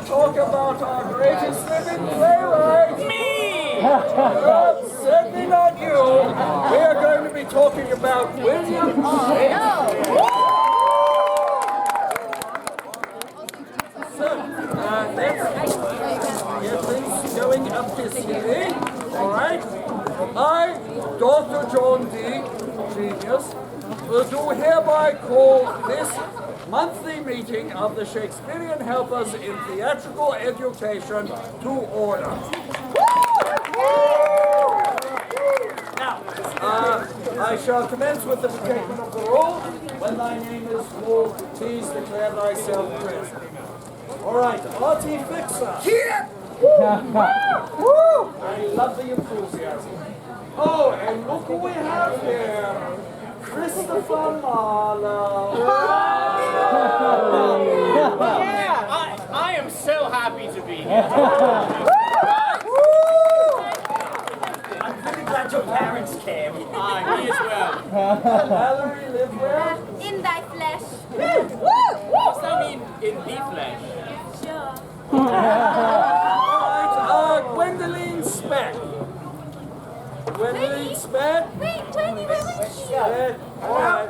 talk about our greatest living playwright. Me! Certainly not you. We are going to be talking about William Shakespeare. So, let's get things going up this way. All right? I, Dr. John D. Genius, do hereby call this monthly meeting of the Shakespearean Helpers in Theatrical Education to order. Now, I shall commence with the statement of the roll. When thy name is called, please declare thyself present. All right, Artie Fixer. Here! I love the enthusiasm. Oh, and look who we have here. Christopher Marlowe. I am so happy to be here. I'm really glad your parents came. Me as well. Valerie live where? In thy flesh. What's that mean, in the flesh? Sure. Alright, Gwendoline Speck. Gwendoline Speck? Wait, Speck. Alright.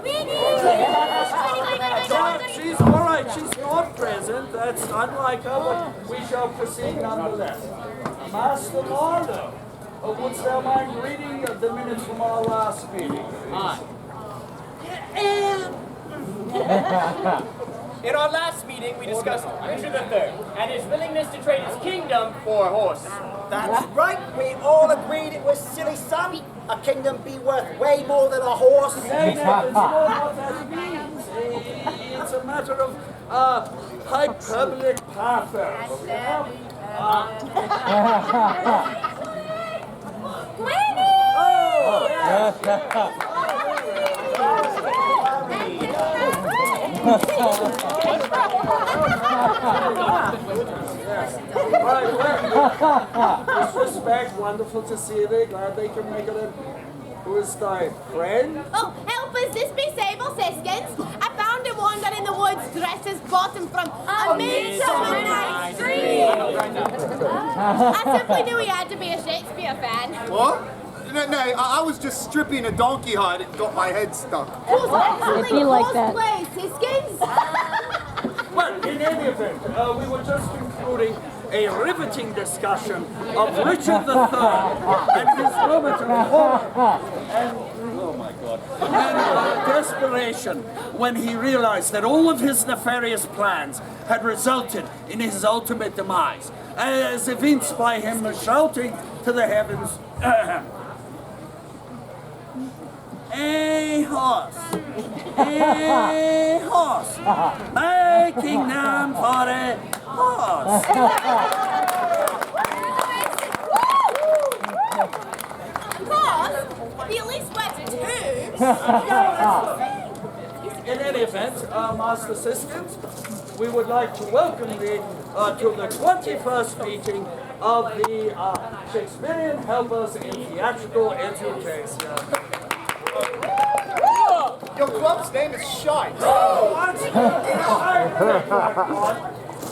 She's alright, she's not present. That's unlike her, but we shall proceed nonetheless. Master Marlowe, wouldst thou mind reading the minutes from our last meeting? Aye. In our last meeting, we discussed Richard III and his willingness to trade his kingdom for a horse. That's right. We all agreed it was silly, son. A kingdom be worth way more than a horse. It's not what that means. It's a matter of hyperbolic pathos. Disrespect, wonderful to see thee. Glad they can make it in. Who is thy friend? Oh, help us, this be Sable Siskins. I found him wandering in the woods, dressed as bottom from a Midsummer Night's Dream. I simply knew he had to be a Shakespeare fan. What? No, I was just stripping a donkey hide and got my head stuck. It'd be like that. Cosplay, Siskins. Well, in any event, we were just concluding a riveting discussion of Richard III and his moment of horror and, oh my God, and desperation when he realized that all of his nefarious plans had resulted in his ultimate demise, as evinced by him shouting to the heavens, a horse, my kingdom for a horse. Horse? He at least went to In any event, Master Siskins, we would like to welcome thee to the 21st meeting of the Shakespearean Helpers in Theatrical Education. Your club's name is Shite.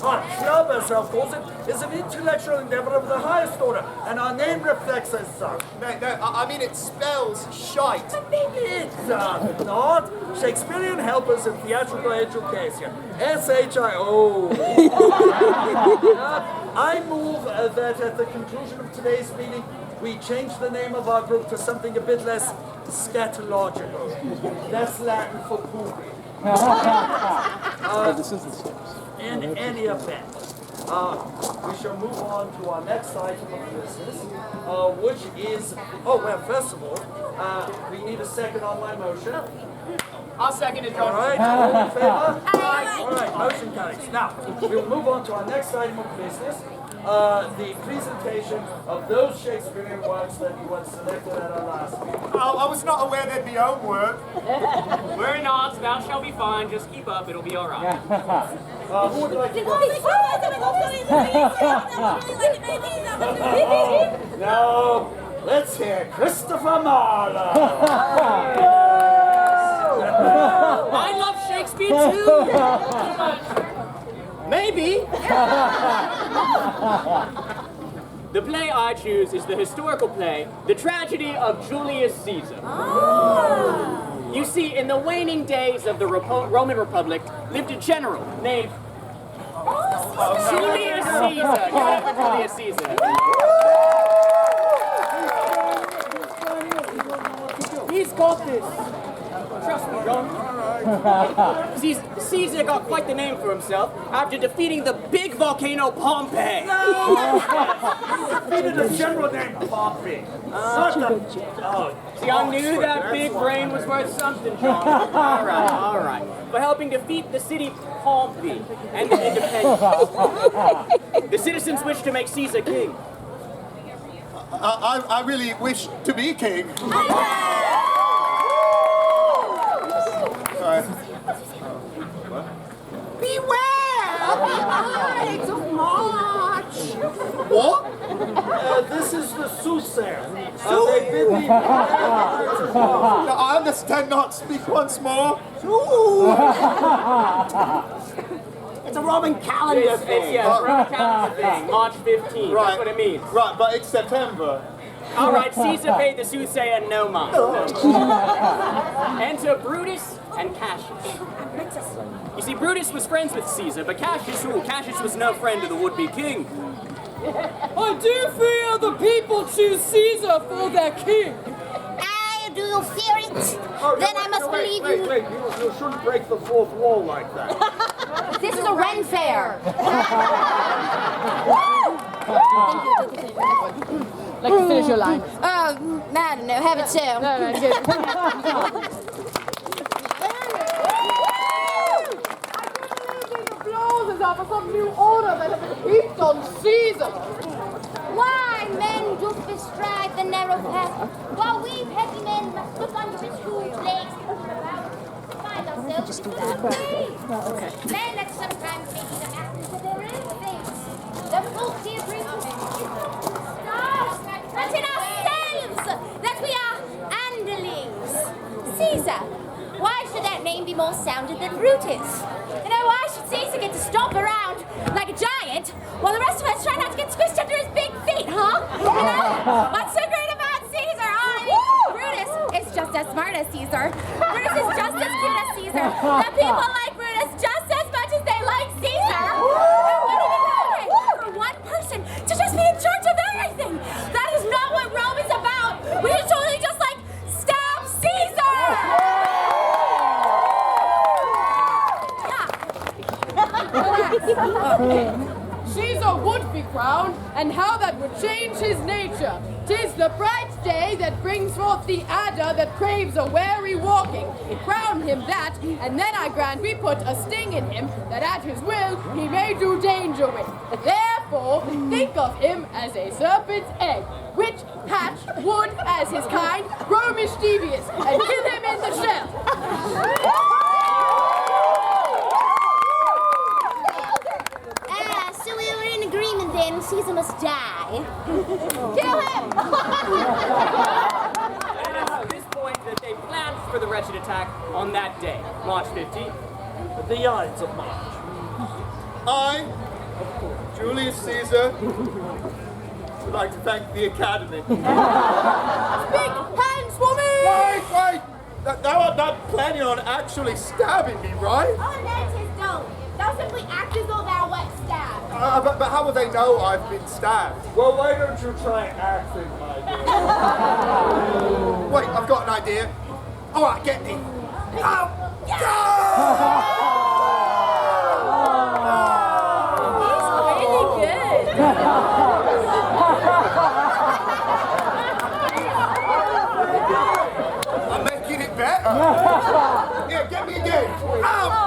Our club, as I'll call it, is an intellectual endeavor of the highest order, and our name reflects as such. No, I mean it spells shite. It does not. Shakespearean Helpers in Theatrical Education. S-H-I-O. I move that at the conclusion of today's meeting, we change the name of our group to something a bit less scatological. That's Latin for poopy. In any event, we shall move on to our next item of business, which is, first of all, we need a second on my motion. I'll second it, All John. right, all in favor? All right, motion carries. Now, we'll move on to our next item of business, the presentation of those Shakespearean works that you had selected at our last meeting. I was not aware there'd be homework. We're not, thou shalt be fine. Just keep up, it'll be alright. Who would like to go? No, let's hear Christopher Marlowe. I love Shakespeare too! Maybe. The play I choose is the historical play, The Tragedy of Julius Caesar. You see, in the waning days of the Roman Republic lived a general named Julius Caesar. Give it up for Julius Caesar. He's got this. Trust me, John. Caesar got quite the name for himself after defeating the big volcano Pompeii. Defeated a general named Pompey. See, I knew that big brain was worth something, John. All right. For helping defeat the city Pompey and the independence. The citizens wished to make Caesar king. I really wish to be king. Beware the Ides of March! What? This is the soothsayer. I understand not. Speak once more. It's a Roman calendar thing. It's Roman calendar thing. March 15th. Right. That's what it means. Right, but it's September. All right, Caesar paid the soothsayer no mind. Enter Brutus and Cassius. You see, Brutus was friends with Caesar, but Cassius was no friend of the would-be king. I do fear the people choose Caesar for their king. Do you fear it? Then I must believe you. Wait, you shouldn't break the fourth wall like that. This is a Ren fair. Like to finish your line. I don't know, have it so. No, good. Applauses are for some new order that have been heaped on Caesar. Why men do bestride the narrow path, while we heavy men must look under his huge legs to find ourselves in the way. Men that sometimes may be the masters of their own fates. The folk here brings us stars, but in ourselves that we are underlings. Caesar, why should that name be more sounded than Brutus? You know, why should Caesar get to stomp around like a giant while the rest of us try not to get squished under his big feet, huh? You know? What's so great about Caesar? Brutus is just as smart as Caesar. Brutus is just as cute as Caesar. The people like Brutus just as much as they like Caesar. And what do you know? For one person to just be in charge of everything. That is not what Rome is about. We should totally just like stop Caesar. Caesar would be crowned, and how that would change his nature. 'Tis the bright day that brings forth the adder that craves a wary walking. Crown him that, and then I grant we put a sting in him that at his will he may do danger with. Therefore, think of him as a serpent's egg, which hatched would, as his kind, grow mischievous, and kill him in the shell. So we were in agreement then, Caesar must die. Kill him! And it's at this point that they planned for the wretched attack on that day, March 15th. The Ides of March. I, Julius Caesar, would like to thank the Academy. Big hands for me! Wait! Now I'm not planning on actually stabbing me, right? Oh, that's his don't. Thou simply act as though thou wert stabbed. But how will they know I've been stabbed? Well, why don't you try acting, my dear? Wait, I've got an idea. All right, get me. Oh! Really good. I'm making it better. Yeah, get me again. Ow!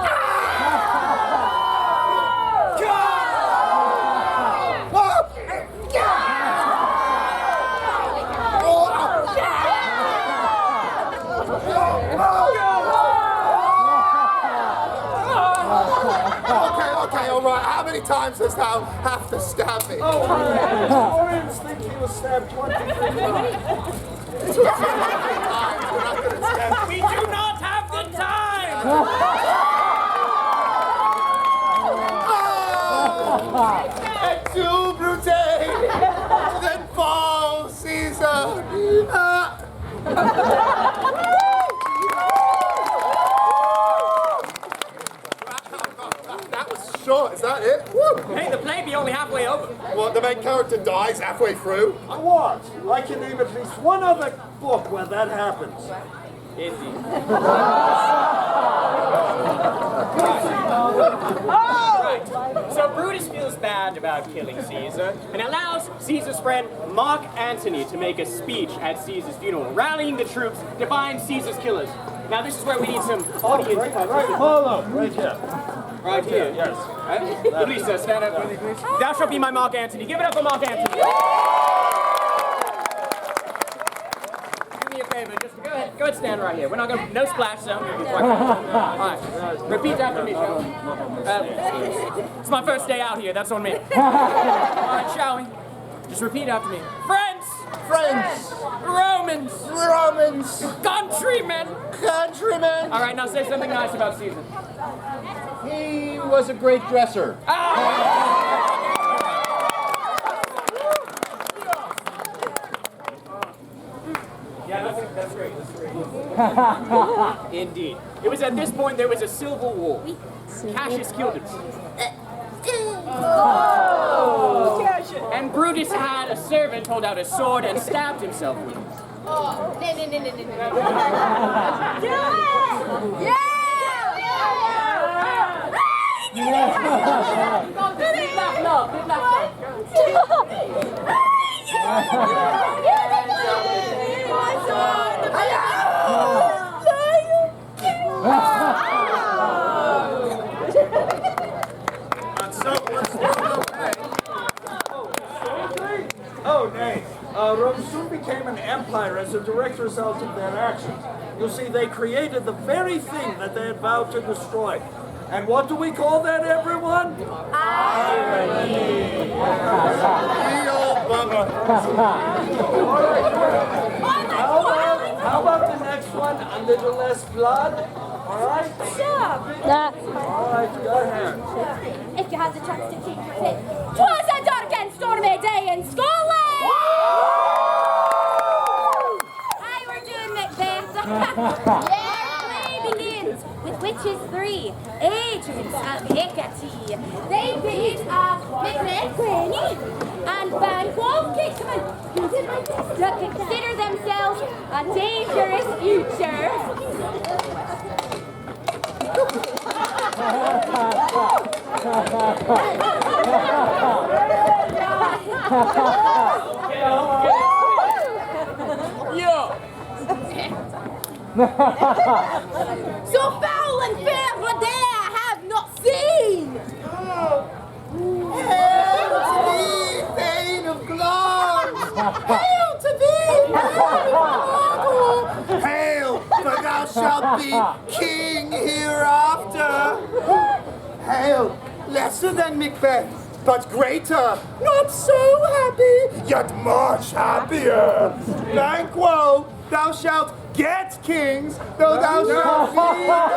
Okay, all right. How many times does thou have to stab me? Historians think he was stabbed 23 times. We do not have the time! Et tu, Brute, then fall, Caesar. That was short, is that it? Woo. Hey, the play be only halfway over. What, the main character dies halfway through? What? I can name at least one other book where that happens. Indeed. Right. So Brutus feels bad about killing Caesar and allows Caesar's friend Mark Antony to make a speech at Caesar's funeral, rallying the troops to find Caesar's killers. Now this is where we need some audience participation. Hold on, right here. Right here. Yes. Right? Lisa, stand up with me, please. Thou shalt be my Mark Antony. Give it up for Mark Antony. Do me a favor. Just go ahead, stand right here. We're not going to, no splash zone. All right. Repeat after me, shall we? It's my first day out here. That's on me. All right, shall we? Just repeat after me. Friends! Friends! Romans! Romans! Countrymen! Countrymen! All right, now say something nice about Caesar. He was a great dresser. Yeah, that's great. Indeed. It was at this point there was a civil war. Cassius killed him. And Brutus had a servant hold out a sword and stabbed himself with it. Oh, no. Do it! Yeah! Oh, nay. Rome soon became an empire as a direct result of their actions. You see, they created the very thing that they had vowed to destroy. And what do we call that, everyone? Irony. How about the next one? A little less blood? All right? Sure. All right, go ahead. If you had the chance to change your fate. 'Twas a dark and stormy day in Scotland! Hi, we're doing Macbeth. Their play begins with witches 3, agents at Hecate. They beat Macbeth, Granny, and Banquo. Come on. Consider themselves a dangerous future. So foul and fair a day I have not seen. Hail to thee, Thane of Glance! Hail to thee, Hail, for thou shalt be king hereafter! Hail, lesser than Macbeth, but greater, not so happy, yet much happier! Banquo, thou shalt get kings, though thou shalt be God!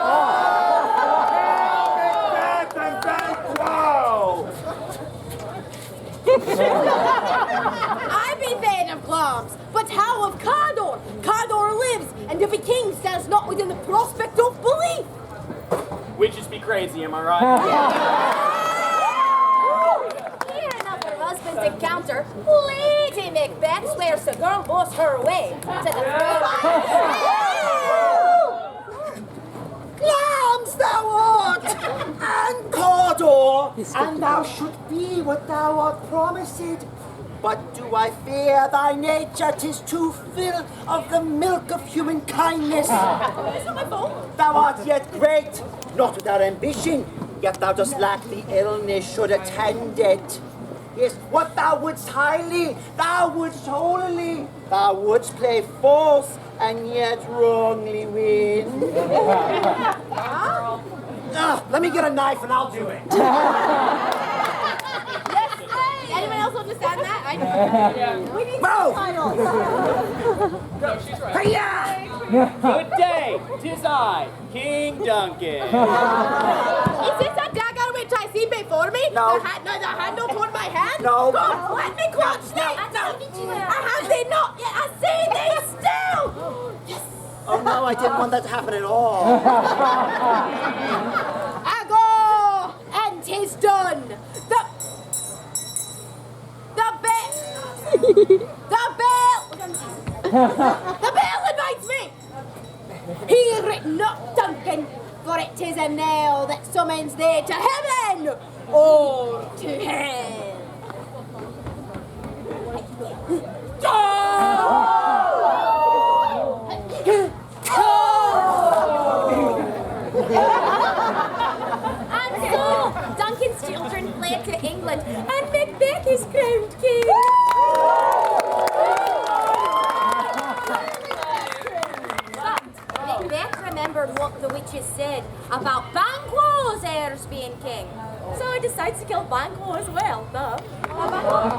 Macbeth and Banquo! I be vain of clams, but how of Cawdor? Cawdor lives, and if a king stands not within the prospect of belief. Witches be crazy, am I right? Here another husband's encounter. Lady Macbeth swears the girl was her way to the throne. Clams thou art, and Cawdor, and thou shouldst be what thou art promised. But do I fear thy nature? 'Tis too filled of the milk of human kindness. It's not my fault. Thou art yet great, not without ambition, yet thou dost lack the illness should attend it. Yes, what thou wouldst highly, thou wouldst holily, thou wouldst play false, and yet wrongly win. Let me get a knife and I'll do it. Anyone else understand that? We need Move! titles. Hiya! Good day, 'tis I, King Duncan. Is this a dagger which I see before me? No. The handle on my hand? No. God, let me clutch these! No, I have they not yet! I say they still! Yes! Oh no, I didn't want that to happen at all. I go! And 'tis done! The bell! The bell invites me! Hear it not, Duncan, for it 'tis a knell that summons thee to heaven or to hell. And so, Duncan's children fled to England, and Macbeth is crowned king. But Macbeth remembered what the witches said about Banquo's heirs being king. So he decides to kill Banquo as well, duh.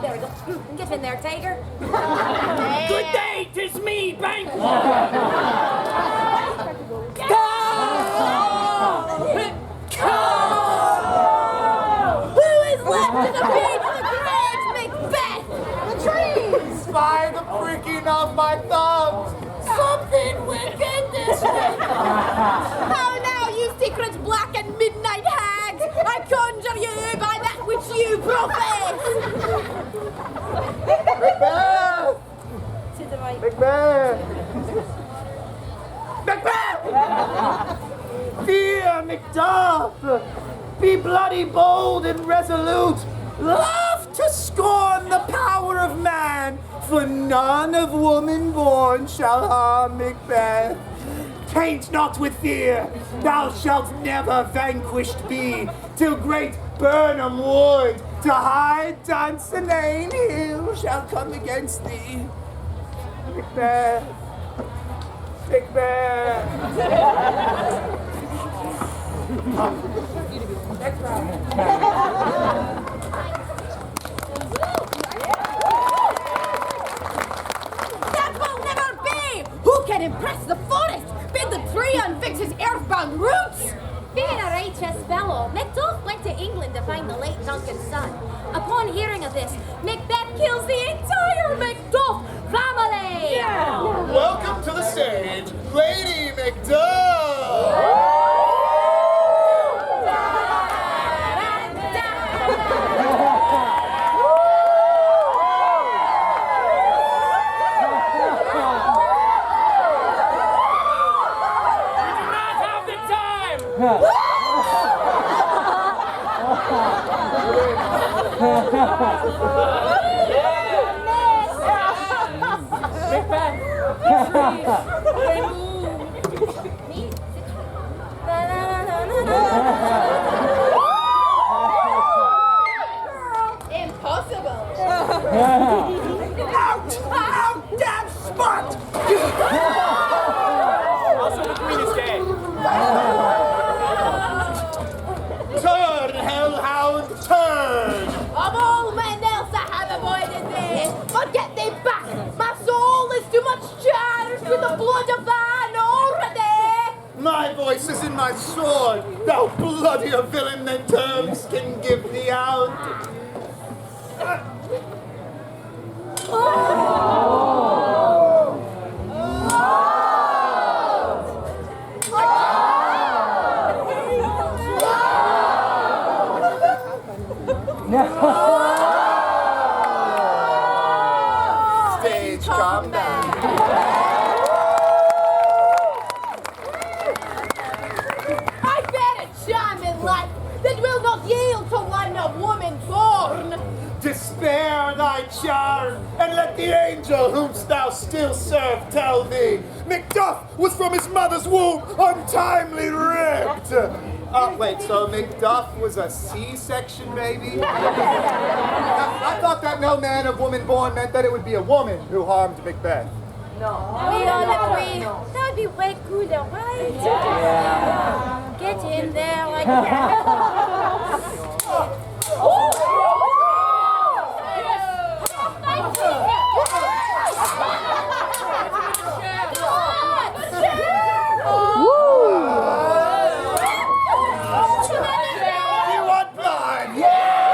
There we go. Get in there, tiger. Good day, 'tis me, Banquo! Who is left in the beach of the great Macbeth? The trees! By the pricking of my thumbs. Something wicked this way. How now, you secret black and midnight hags? I conjure you by that which you profess. Macbeth! To the right. Macbeth! Macbeth! Fear, Macduff! Be bloody bold and resolute. Laugh to scorn the power of man, for none of woman born shall harm Macbeth. Taint not with fear, thou shalt never vanquished be, till great Burnham Wood to high Dunsinane hill shall come against thee. Macbeth. Macbeth. That will never be! Who can impress the forest? Bid the tree unfix his earthbound roots! Being a righteous fellow, Macduff went to England to find the late Duncan's son. Upon hearing of this, Macbeth kills the entire Macduff family! Welcome to the stage, Lady Macduff! Impossible! Out! Damn spot! Also, the queen is dead. Turn, hellhound, turn! Of all men else I have avoided thee, but get thee back! My soul is too much charged with the blood of thine already! My voice is in my sword, thou bloodier villain than terms can give thee out. Stage combat. I bear a charming life that will not yield to one of woman born! Despair thy charm, and let the angel whom thou still serve tell thee, Macduff was from his mother's womb untimely ripped. Wait, so Macduff was a C-section baby? I thought that no man of woman born meant that it would be a woman who harmed Macbeth. We all agree. That would be way cooler, right? Yeah. Get in there like that. You want blood? Yeah!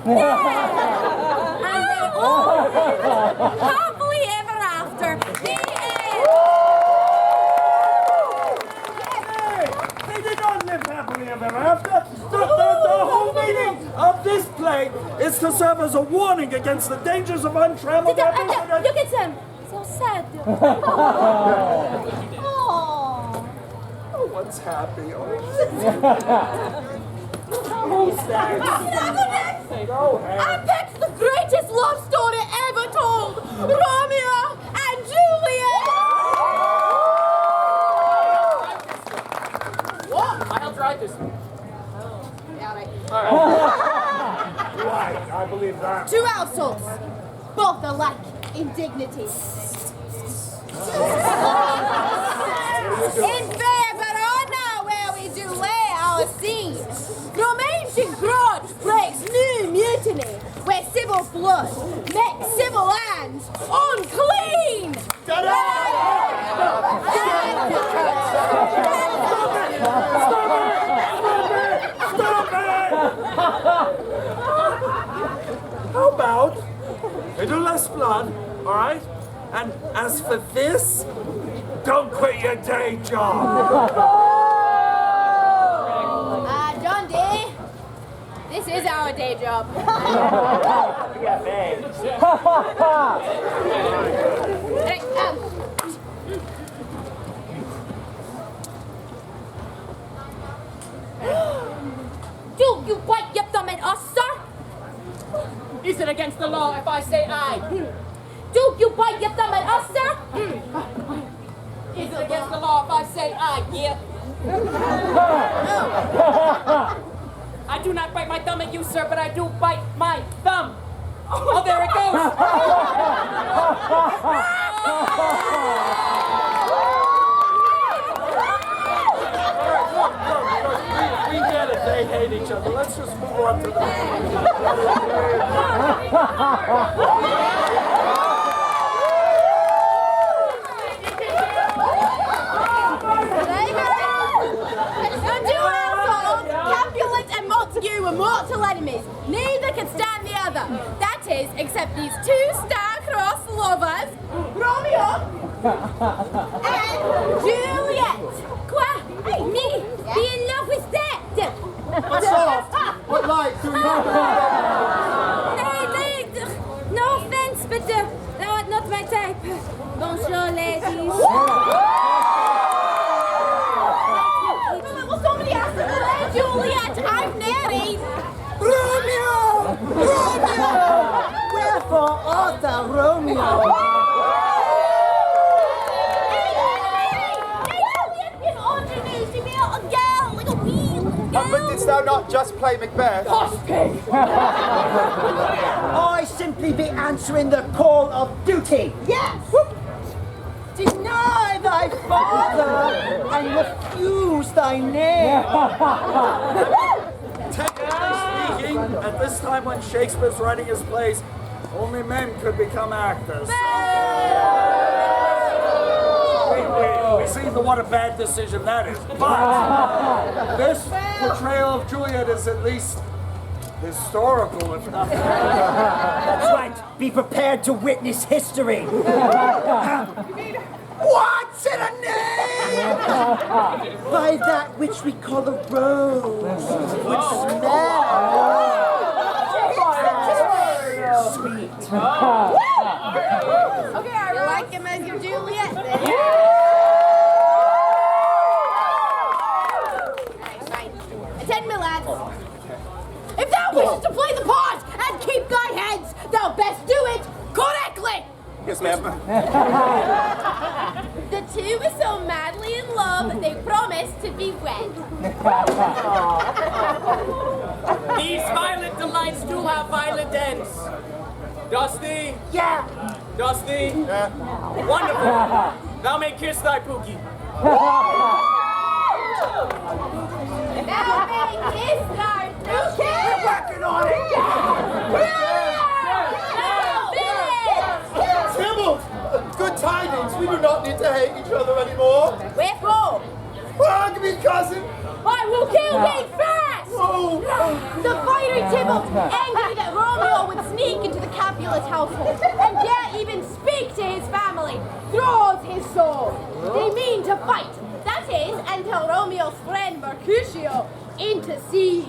And they all lived happily ever after. The end. They did not live happily ever after. The whole meaning of this play is to serve as a warning against the dangers of untrammeled Look efforts. at him. So sad. Oh. Oh, what's happy? Who's that? Go ahead. I picked the greatest love story ever told, Romeo and Juliet. What? I helped write this. Right, I believe that. Two households, both alike in dignity. In Faire, Verona, where we do lay our scene, from ancient grudge breaks new mutiny, where civil blood makes civil hands unclean. How about we do less blood, all right? And as for this, don't quit your day job. John D, this is our day job. Hey, Do you bite your thumb at us, sir? Is it against the law if I say aye? Do you bite your thumb at us, sir? Is it against the law if I say aye? Yeah. I do not bite my thumb at you, sir, but I do bite my thumb. Oh, there it goes. We get it, they hate each other. Let's just move on to the Capulet and Montague were mortal enemies. Neither could stand the other. That is, except these two star-crossed lovers, Romeo and Juliet. Qua? Me? Be in love with that? What's soft? What light do we have? No offense, but not my type. Bonjour, ladies. Will somebody ask me where Juliet? I'm married. Romeo! Romeo! Wherefore art thou, Romeo? But didst thou not just play Macbeth? I simply be answering the call of duty. Yes. Deny thy father and refuse thy name. Technically speaking, at this time when Shakespeare's writing his plays, only men could become actors. We see what a bad decision that is. But this portrayal of Juliet is at least historical, if not. That's right. Be prepared to witness history. What's in a name? By that which we call a rose, which smells sweet. Okay, you like him as your Juliet then? Attend me, lads. If thou wishes to play the part and keep thy heads, thou best do it correctly. Yes, ma'am. The two were so madly in love, they promised to be wed. These violent delights do have violent ends. Dusty? Yeah. Dusty? Yeah. Wonderful. Thou may kiss thy Pookie. Thou may kiss thy Pookie. We're working on it. Tybalt! Good tidings. We do not need to hate each other anymore. Wherefore? Hug me, cousin. I will kill thee first! The fiery Tybalt, angry that Romeo would sneak into the Capulet household and dare even speak to his family, draws his sword. They mean to fight, that is, until Romeo's friend Mercutio intercedes.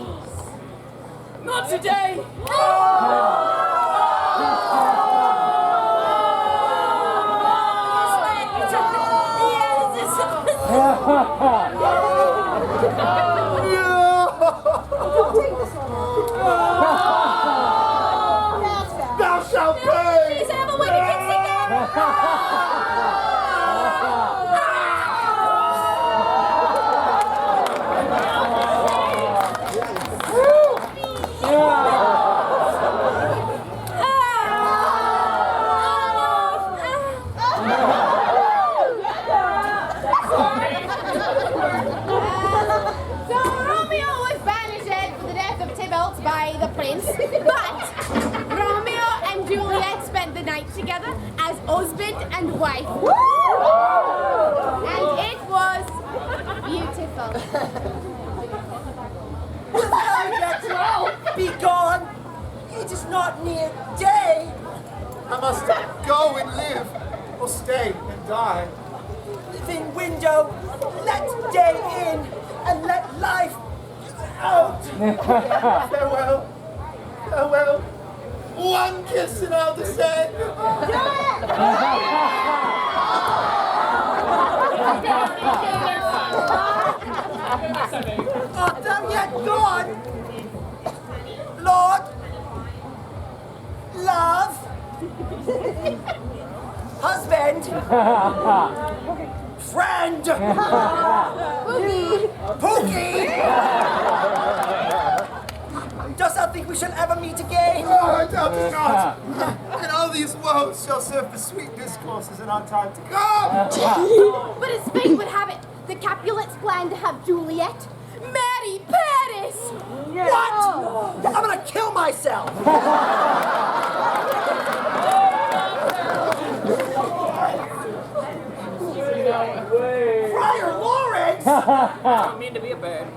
Not today! Thou shalt pay! Please have a way to fix it So Romeo was banished for the death of Tybalt by the prince, but Romeo and Juliet spent the night together as husband and wife. And it was beautiful. Be gone! It is not near day! I must go and live, or stay and die. Living window, let day in, and let life out! Farewell, farewell. One kiss and I'll descend. Art thou yet gone? Lord? Love? Husband? Friend? Pookie? Dost thou think we shall ever meet again? Oh, I doubt it not. And all these woes shall serve for sweet discourses in our time to come. But as fate would have it, the Capulets plan to have Juliet marry Paris. What? I'm gonna kill myself! Friar Lawrence! I don't mean to be a burden.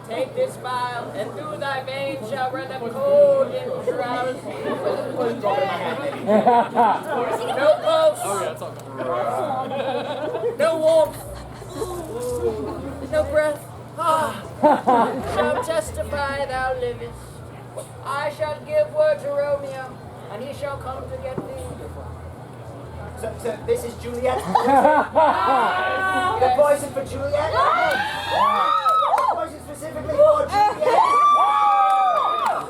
Take this vial, and through thy veins shall run a cold and drowsy. No pulse. No warmth. No breath. Shall testify thou livest. I shall give word to Romeo, and he shall come to get thee. So this is Juliet? The poison for Juliet? Poison specifically for Juliet?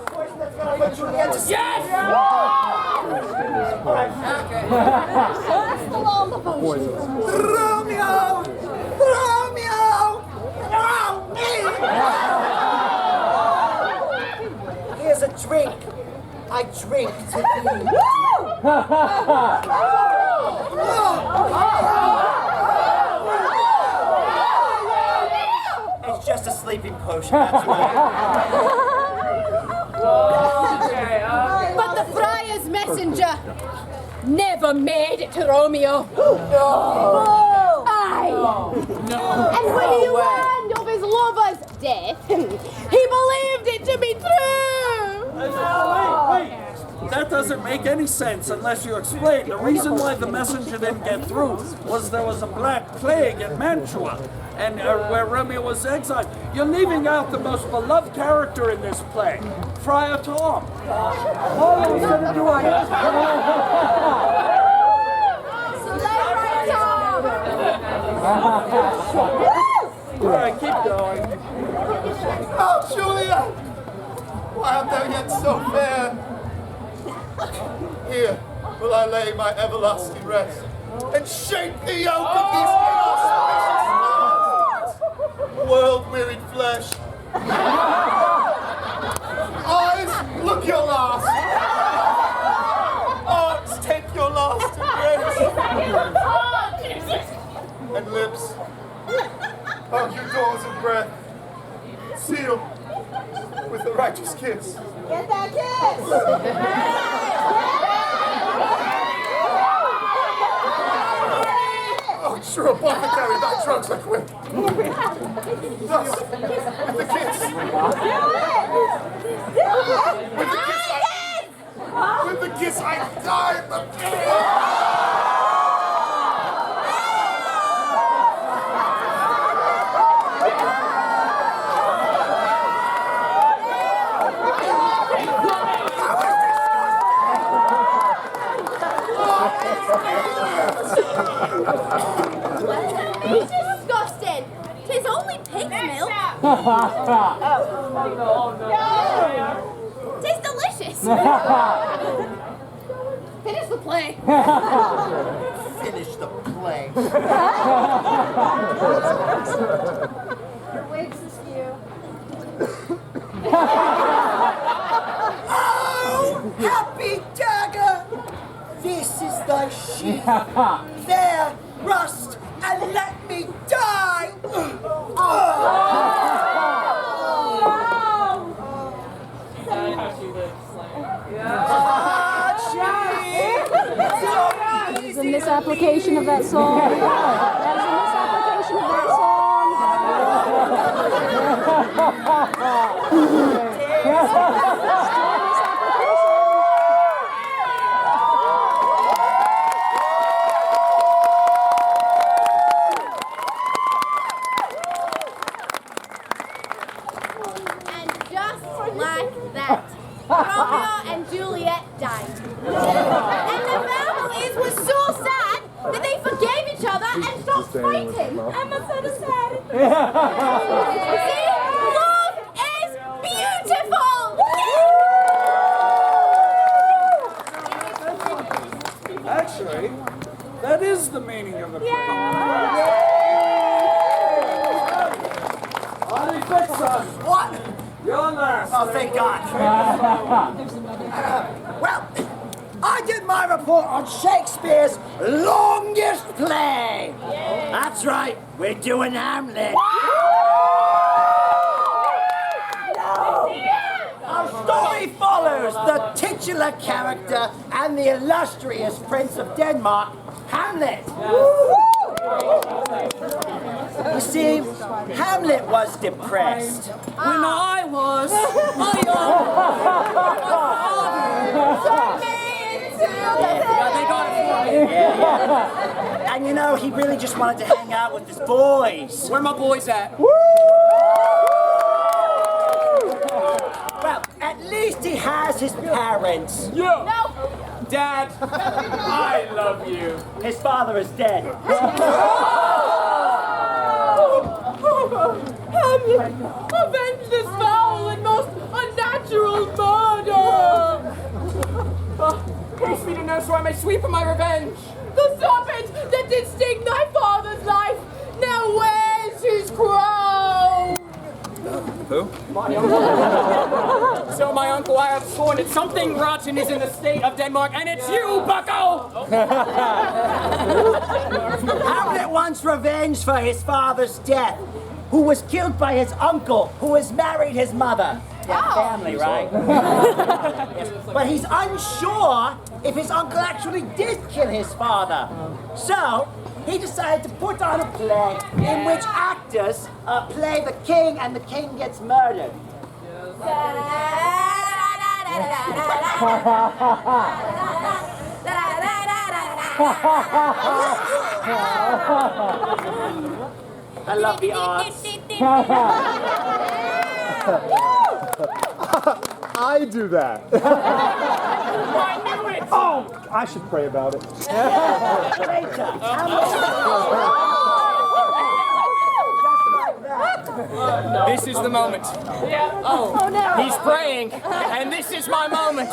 Poison that's gonna put Juliet to sleep? Yes! Okay. That's the law of the potion. Romeo! Romeo! No! Here's a drink. I drink to thee. It's just a sleeping potion, that's right. But the friar's messenger never made it to Romeo. No! Aye! No! And when he learned of his lover's death, he believed it to be true! Wait. That doesn't make any sense unless you explain. The reason why the messenger didn't get through was there was a black plague at Mantua, and where Romeo was exiled. You're leaving out the most beloved character in this play, Friar Tom. Marlowe was going to do it. All right, keep going. Oh, Julia! Why art thou yet so fair? Here will I lay my everlasting rest and shake the yoke of these inauspicious world-wearied flesh. Eyes, look your last. Arms, take your last embrace. And lips, oh, you doors of breath, seal with the righteous kiss. Get that kiss! Oh, Sure, apothecary, thy drugs are quick. Thus, with the kiss. With the kiss, I die. It's disgusting. 'Tis only pig's milk. Tis delicious. Finish the play. Finish the play. Your wig's askew. Oh, happy dagger! This is thy sheath. There, rust, and let me die! That is a misapplication of that song. That is a misapplication of that song. And just like that, Romeo and Juliet died. And the families were so sad that they forgave each other and stopped fighting. I'm so sad. See? Love is beautiful! Actually, that is the meaning of the play. Artie, quick, son. What? You're last. Oh, thank God. Well, I did my report on Shakespeare's longest play. That's right, we're doing Hamlet. Our story follows the titular character and the illustrious Prince of Denmark, Hamlet. You see, Hamlet was depressed. When I was And you know, he really just wanted to hang out with his boys. Where my boys at? Well, at least he has his parents. No. Dad, I love you. His father is dead. Hamlet, avenge this foul and most unnatural murder! Haste me to know so I may sweep for my revenge. The serpent that did sting thy father's life now wears his crown! Who? So my uncle, I have sworn that something rotten is in the state of Denmark, and it's you, bucko! Hamlet wants revenge for his father's death, who was killed by his uncle, who has married his mother. Yeah, family, right? Yes. But he's unsure if his uncle actually did kill his father. So, he decided to put on a play in which actors play the king and the king gets murdered. I love the arts. I do that. I knew it! Oh, I should pray about it. This is the moment. Oh, no. He's praying, and this is my moment.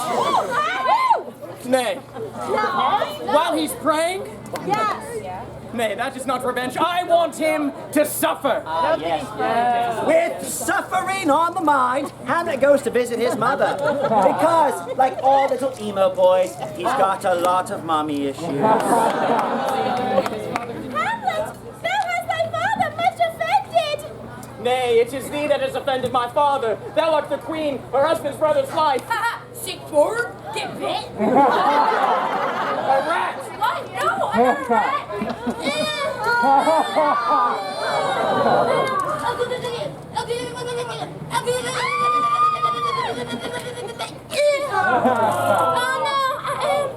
Nay. While he's praying? Yes. Nay, that is not revenge. I want him to suffer. Yes. With suffering on the mind, Hamlet goes to visit his mother. Because, like all little emo boys, he's got a lot of mommy issues. Hamlet, thou hast thy father much offended. Nay, it is thee that has offended my father. Thou art the queen, her husband's brother's life. Sick forward, get bit. A rat! What? No, I'm not a rat. Oh no, I am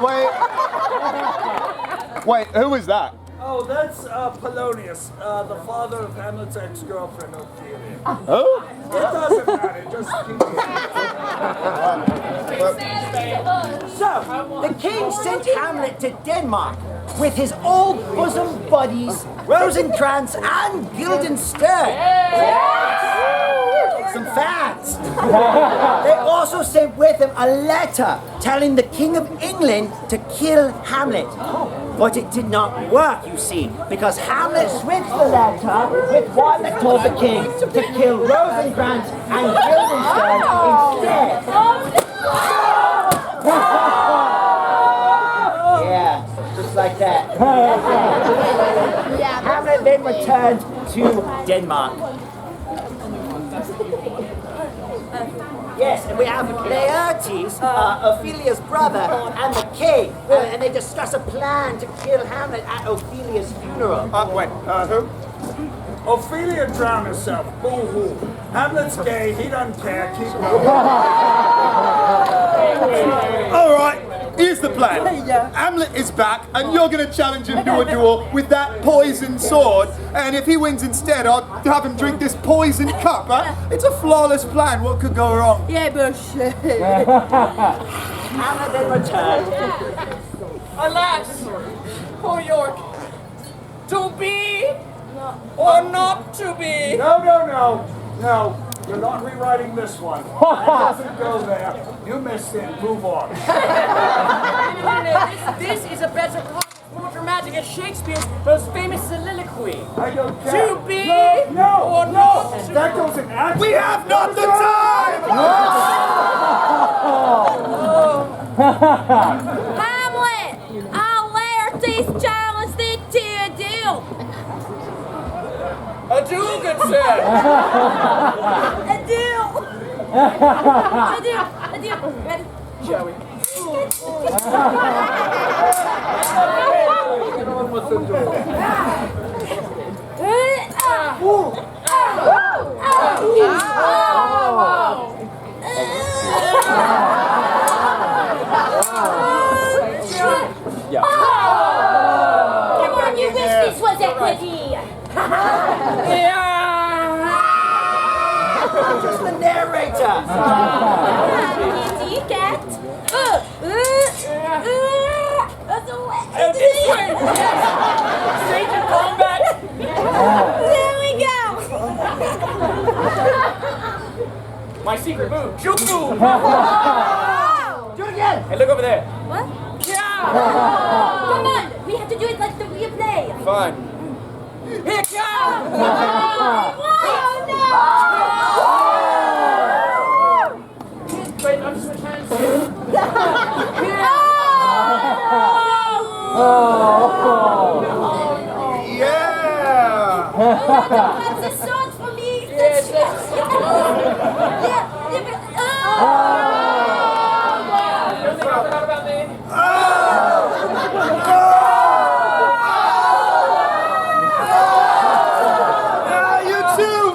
Wait. Wait, who is that? Oh, that's Polonius, the father of Hamlet's ex-girlfriend, Ophelia. Who? It doesn't matter, just keep it. So, the king sent Hamlet to Denmark with his old bosom buddies, Rosencrantz and Guildenstern. Some fans. They also sent with him a letter telling the King of England to kill Hamlet. But it did not work, you see, because Hamlet switched the letter with one that told the king to kill Rosencrantz and Guildenstern instead. Yeah, just like that. Hamlet then returned to Denmark. Yes, and we have Laertes, Ophelia's brother, and the king, and they discuss a plan to kill Hamlet at Ophelia's funeral. Who? Ophelia drowned herself. Boo-hoo. Hamlet's gay, he doesn't care. Keep going. All right, here's the plan. Hamlet is back, and you're going to challenge him to a duel with that poisoned sword. And if he wins instead, I'll have him drink this poisoned cup. Huh? It's a flawless plan. What could go wrong? Yeah, but Hamlet then returned. Alas, poor York, to be or not to be? No. You're not rewriting this one. It doesn't go there. You missed it. Move on. This is a better plot, more dramatic as Shakespeare's most famous soliloquy. I don't care. To be No. or not to That goes in action. We have not the time! Hamlet! I'll Laertes challenge thee to a duel! a duel, good sir. A duel! A duel! Ready? Shall we? Get on with the duel. Come on, you wish this was equity! Just the narrator. Kitty cat! This way! Stage of combat! There we go! My secret move, juke move! Do it again. Hey, look over there. What? Yeah! Come on! We have to do it like the real play! Fun. Here, come! Wait, I'm switch hands. Yeah! That's a song for me! Yes, Don't think I forgot about me. You too!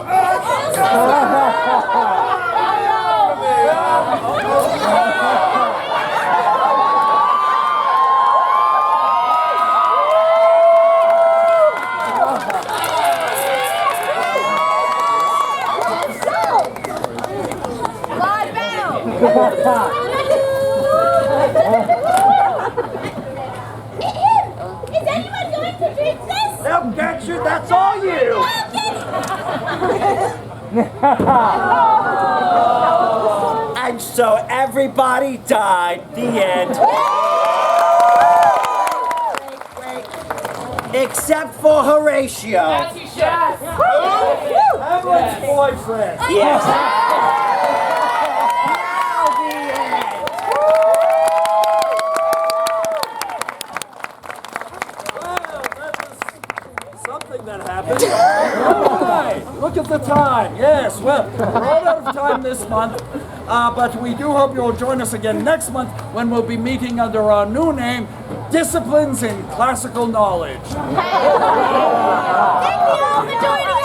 Live battle! Is anyone going to drink this? They'll get you. That's all you. And so everybody died. The end. Except for Horatio. Hamlet's boyfriend. Yes. Something that happened. All right, look at the time. Yes, well, we're all out of time this month. But we do hope you'll join us again next month when we'll be meeting under our new name, Disciplines in Classical Knowledge. Thank you all for joining